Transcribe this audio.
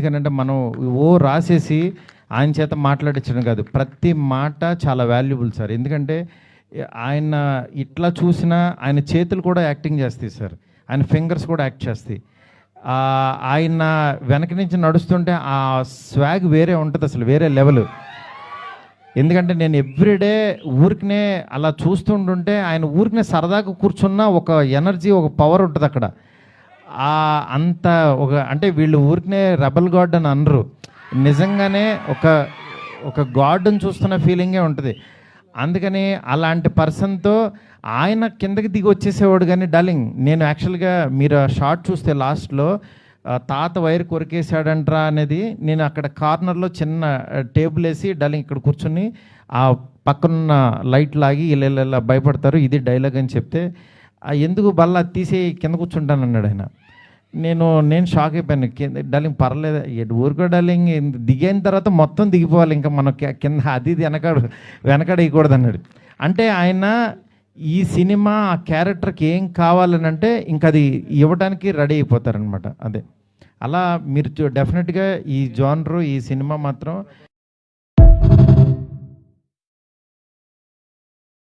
ఎందుకంటే మనం రాసేసి ఆయన చేత మాట్లాడించడం కాదు, ప్రతి మాట చాలా వాల్యుబుల్ సార్. ఎందుకంటే ఆయన ఇట్లా చూసినా ఆయన చేతులు కూడా యాక్టింగ్ చేస్తాయి సార్, ఆయన ఫింగర్స్ కూడా యాక్ట్ చేస్తాయి. ఆయన వెనక నుంచి నడుస్తుంటే ఆ స్వాగ్ వేరే ఉంటుంది అసలు, వేరే లెవెల్. ఎందుకంటే నేను ఎవ్రీడే ఊరికనే అలా చూస్తుంటుంటే ఆయన ఊరికనే సరదాగా కూర్చున్న ఒక ఎనర్జీ, ఒక పవర్ ఉంటుంది అక్కడ. అంత అంటే వీళ్ళు ఊరికనే రెబల్ గాడ్ అని అనరు, నిజంగానే ఒక గాడ్ని చూస్తున్న ఫీలింగే ఉంటుంది. అందుకని అలాంటి పర్సన్తో ఆయన కిందకి దిగి వచ్చేసేవాడు. కానీ డార్లింగ్, నేను యాక్చువల్గా మీరు షార్ట్ చూస్తే లాస్ట్లో తాత వైర్ కొరికేశాడంట్రా అనేది, నేను అక్కడ కార్నర్లో చిన్న టేబుల్ వేసి డార్లింగ్ ఇక్కడ కూర్చుని ఆ పక్కనున్న లైట్ లాగి ఇలా భయపడతారు, ఇది డైలాగ్ అని చెప్తే ఎందుకు బల్ల తీసి కింద కూర్చుంటాను అన్నాడు ఆయన. నేను షాక్ అయిపోయాను. డార్లింగ్ పర్లేదు, ఊరుకో డార్లింగ్, దిగిన తర్వాత మొత్తం దిగిపోవాలి, ఇంకా మనం కింద అది వెనకాడ వేయకూడదు అన్నాడు. అంటే ఆయన ఈ సినిమా ఆ క్యారెక్టర్కి ఏం కావాలని అంటే ఇంకా అది ఇవ్వడానికి రెడీ అయిపోతారనమాట. అదే అలా మీరు డెఫినెట్గా ఈ జానరు, ఈ సినిమా మాత్రం